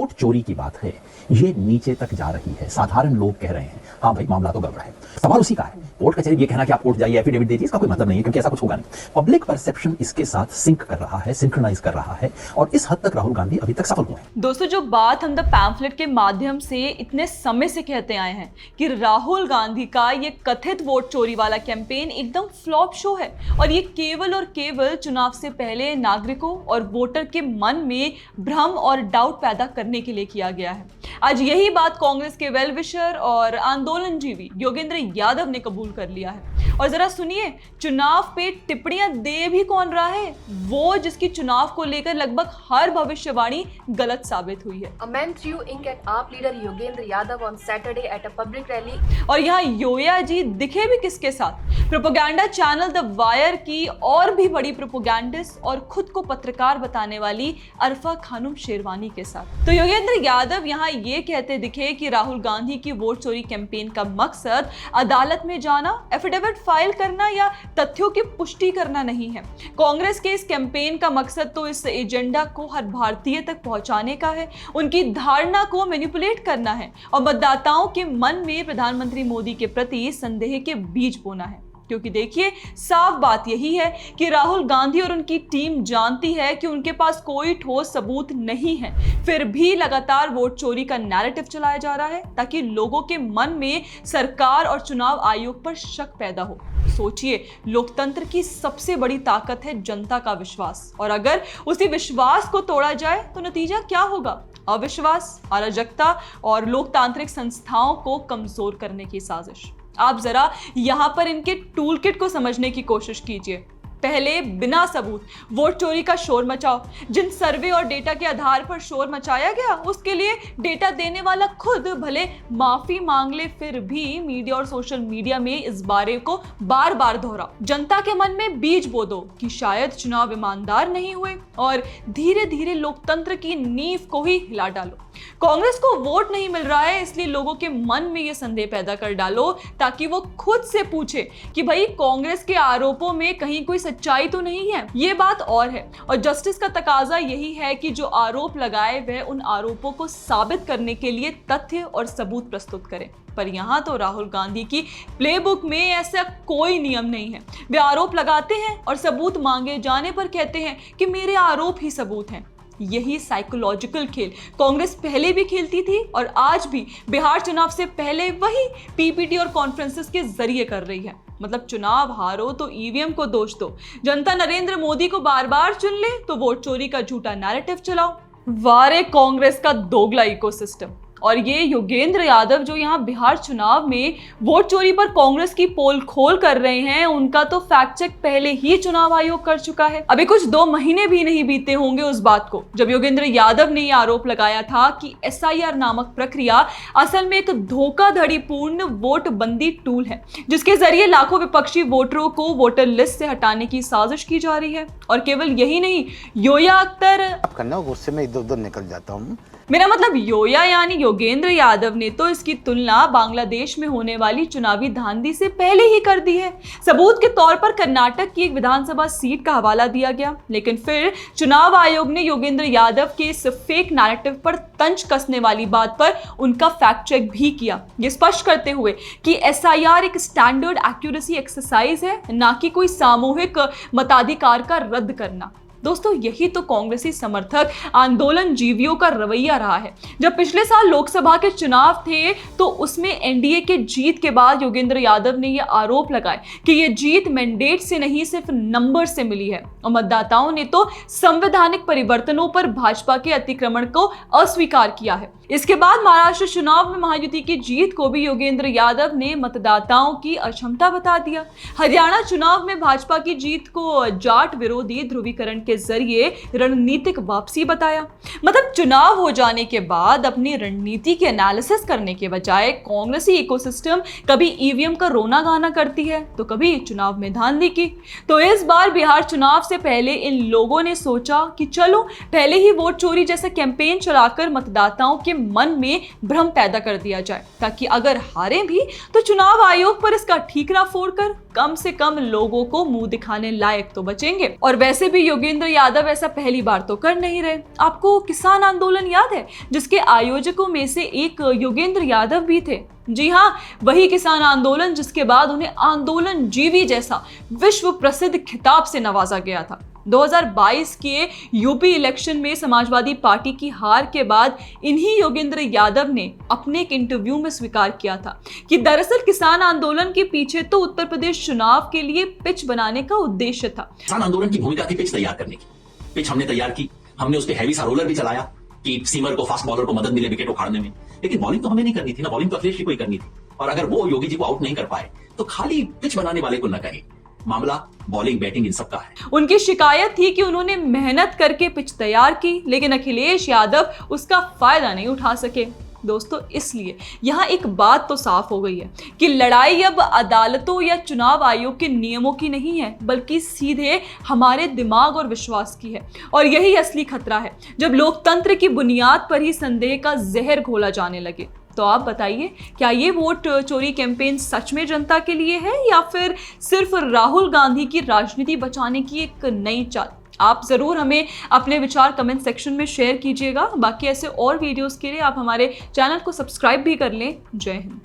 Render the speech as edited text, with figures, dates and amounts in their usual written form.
Vote चोरी की बात है, ये नीचे तक जा रही है। साधारण लोग कह रहे हैं हाँ भाई मामला तो गड़बड़ है। सवाल उसी का है। कोर्ट कचहरी ये कहना कि आप कोर्ट जाइए एफिडेविट दीजिए, इसका कोई मतलब नहीं है, क्योंकि ऐसा कुछ होगा नहीं। पब्लिक परसेप्शन इसके साथ सिंक कर रहा है, सिंक्रोनाइज कर रहा है, और इस हद तक राहुल गांधी अभी तक सफल हुए हैं। दोस्तों, जो बात हम द पैम्फलेट के माध्यम से इतने समय से कहते आए हैं कि राहुल गांधी का ये कथित वोट चोरी वाला कैंपेन एकदम फ्लॉप शो है, और ये केवल और केवल चुनाव से पहले नागरिकों और वोटर के मन में भ्रम और डाउट पैदा करने के लिए किया गया है। आज यही बात कांग्रेस के वेल विशर और आंदोलनजीवी योगेंद्र यादव ने कबूल कर लिया है। और जरा सुनिए, चुनाव पे टिप्पणियां दे भी कौन रहा है? वो जिसकी चुनाव को लेकर लगभग हर भविष्यवाणी गलत साबित हुई है। A man threw ink at AAP leader Yogendra Yadav on Saturday at a public rally. और यहाँ योया जी दिखे भी किसके साथ? प्रोपेगेंडा चैनल द वायर की और भी बड़ी प्रोपेगेंडिस्ट और खुद को पत्रकार बताने वाली अरफा खानुम शेरवानी के साथ। तो योगेंद्र यादव यहाँ ये कहते दिखे कि राहुल गांधी की वोट चोरी कैंपेन का मकसद अदालत में जाना, एफिडेविट फाइल करना या तथ्यों की पुष्टि करना नहीं है। कांग्रेस के इस कैंपेन का मकसद तो इस एजेंडा को हर भारतीय तक पहुंचाने का है, उनकी धारणा को मैनिपुलेट करना है और मतदाताओं के मन में प्रधानमंत्री मोदी के प्रति संदेह के बीज बोना है। क्योंकि देखिए, साफ बात यही है कि राहुल गांधी और उनकी टीम जानती है कि उनके पास कोई ठोस सबूत नहीं है, फिर भी लगातार वोट चोरी का नैरेटिव चलाया जा रहा है ताकि लोगों के मन में सरकार और चुनाव आयोग पर शक पैदा हो। सोचिए, लोकतंत्र की सबसे बड़ी ताकत है जनता का विश्वास, और अगर उसी विश्वास को तोड़ा जाए तो नतीजा क्या होगा? अविश्वास, अराजकता और लोकतांत्रिक संस्थाओं को कमजोर करने की साजिश। आप जरा यहां पर इनके टूल किट को समझने की कोशिश कीजिए। पहले बिना सबूत वोट चोरी का शोर मचाओ। जिन सर्वे और डेटा के आधार पर शोर मचाया गया, उसके लिए डेटा देने वाला खुद भले माफी मांग ले, फिर भी मीडिया और सोशल मीडिया में इस बारे को बार बार दोहराओ। जनता के मन में बीज बो दो कि शायद चुनाव ईमानदार नहीं हुए, और धीरे धीरे लोकतंत्र की नींव को ही हिला डालो। कांग्रेस को वोट नहीं मिल रहा है, इसलिए लोगों के मन में यह संदेह पैदा कर डालो ताकि वो खुद से पूछे कि भाई कांग्रेस के आरोपों में कहीं कोई सच्चाई तो नहीं है। ये बात और है, और जस्टिस का तकाजा यही है कि जो आरोप लगाए वह उन आरोपों को साबित करने के लिए तथ्य और सबूत प्रस्तुत करें। पर यहाँ तो राहुल गांधी की प्लेबुक में ऐसा कोई नियम नहीं है। वे आरोप लगाते हैं और सबूत मांगे जाने पर कहते हैं कि मेरे आरोप ही सबूत हैं। यही साइकोलॉजिकल खेल कांग्रेस पहले भी खेलती थी और आज भी बिहार चुनाव से पहले वही पीपीटी और कॉन्फ्रेंसेस के जरिए कर रही है। मतलब चुनाव हारो तो ईवीएम को दोष दो, जनता नरेंद्र मोदी को बार बार चुन ले तो वोट चोरी का झूठा नैरेटिव चलाओ। वारे कांग्रेस का दोगला इकोसिस्टम। और ये योगेंद्र यादव जो यहाँ बिहार चुनाव में वोट चोरी पर कांग्रेस की पोल खोल कर रहे हैं, उनका तो फैक्ट चेक पहले ही चुनाव आयोग कर चुका है। अभी कुछ 2 महीने भी नहीं बीते होंगे उस बात को जब योगेंद्र यादव ने यह आरोप लगाया था कि एसआईआर नामक प्रक्रिया असल में एक धोखाधड़ीपूर्ण वोट बंदी टूल है, जिसके जरिए लाखों विपक्षी वोटरों को वोटर लिस्ट से हटाने की साजिश की जा रही है। और केवल यही नहीं, योया अख्तर, गुस्से में इधर उधर निकल जाता हूँ। मेरा मतलब योया यानी योगेंद्र यादव ने तो इसकी तुलना बांग्लादेश में होने वाली चुनावी धांधली से पहले ही कर दी है। सबूत के तौर पर कर्नाटक की एक विधानसभा सीट का हवाला दिया गया, लेकिन फिर चुनाव आयोग ने योगेंद्र यादव के इस फेक नैरेटिव पर तंज कसने वाली बात पर उनका फैक्ट चेक भी किया, ये स्पष्ट करते हुए कि एसआईआर एक स्टैंडर्ड एक्यूरेसी एक्सरसाइज है, ना कि कोई सामूहिक मताधिकार का रद्द करना। दोस्तों, यही तो कांग्रेसी समर्थक आंदोलन जीवियों का रवैया रहा है। जब पिछले साल लोकसभा के चुनाव थे तो उसमें एनडीए के जीत के बाद योगेंद्र यादव ने यह आरोप लगाए कि यह जीत मैंडेट से नहीं सिर्फ नंबर से मिली है, और मतदाताओं ने तो संवैधानिक परिवर्तनों पर भाजपा के अतिक्रमण को अस्वीकार किया है। इसके बाद महाराष्ट्र चुनाव में महायुति की जीत को भी योगेंद्र यादव ने मतदाताओं की अक्षमता बता दिया। हरियाणा चुनाव में भाजपा की जीत को जाट विरोधी ध्रुवीकरण के जरिए रणनीतिक वापसी बताया। मतलब चुनाव हो जाने के बाद अपनी रणनीति की एनालिसिस करने के बजाय कांग्रेसी इकोसिस्टम कभी ईवीएम का रोना गाना करती है तो कभी चुनाव में धांधली की। तो इस बार बिहार चुनाव से पहले इन लोगों ने सोचा कि चलो पहले ही वोट चोरी जैसा कैंपेन चलाकर मतदाताओं के मन में भ्रम पैदा कर दिया जाए, ताकि अगर हारे भी तो चुनाव आयोग पर इसका ठीकरा फोड़कर कम से कम लोगों को मुंह दिखाने लायक तो बचेंगे। और वैसे भी योगेंद्र यादव ऐसा पहली बार तो कर नहीं रहे। आपको किसान आंदोलन याद है, जिसके आयोजकों में से एक योगेंद्र यादव भी थे। जी हाँ, वही किसान आंदोलन जिसके बाद उन्हें आंदोलन जीवी जैसा विश्व प्रसिद्ध खिताब से नवाजा गया था। 2022 के यूपी इलेक्शन में समाजवादी पार्टी की हार के बाद इन्हीं योगेंद्र यादव ने अपने एक इंटरव्यू में स्वीकार किया था कि दरअसल किसान आंदोलन के पीछे तो उत्तर प्रदेश चुनाव के लिए पिच बनाने का उद्देश्य था। किसान आंदोलन की भूमिका थी पिच तैयार करने की। पिच हमने तैयार की, हमने उस पर हैवी सा रोलर भी चलाया कि सीमर को, फास्ट बॉलर को मदद मिले विकेट उखाड़ने में। लेकिन बॉलिंग तो हमें नहीं करनी थी ना, बॉलिंग तो अखिलेश जी को ही करनी थी। और अगर वो योगी जी को आउट नहीं कर पाए तो खाली पिच बनाने वाले को न कहे। मामला बॉलिंग बैटिंग इन सब का है। उनकी शिकायत थी कि उन्होंने मेहनत करके पिच तैयार की, लेकिन अखिलेश यादव उसका फायदा नहीं उठा सके। दोस्तों, इसलिए यहाँ एक बात तो साफ हो गई है कि लड़ाई अब अदालतों या चुनाव आयोग के नियमों की नहीं है, बल्कि सीधे हमारे दिमाग और विश्वास की है। और यही असली खतरा है, जब लोकतंत्र की बुनियाद पर ही संदेह का जहर घोला जाने लगे। तो आप बताइए, क्या ये वोट चोरी कैंपेन सच में जनता के लिए है, या फिर सिर्फ राहुल गांधी की राजनीति बचाने की एक नई चाल? आप जरूर हमें अपने विचार कमेंट सेक्शन में शेयर कीजिएगा। बाकी ऐसे और वीडियोस के लिए आप हमारे चैनल को सब्सक्राइब भी कर लें। जय हिंद।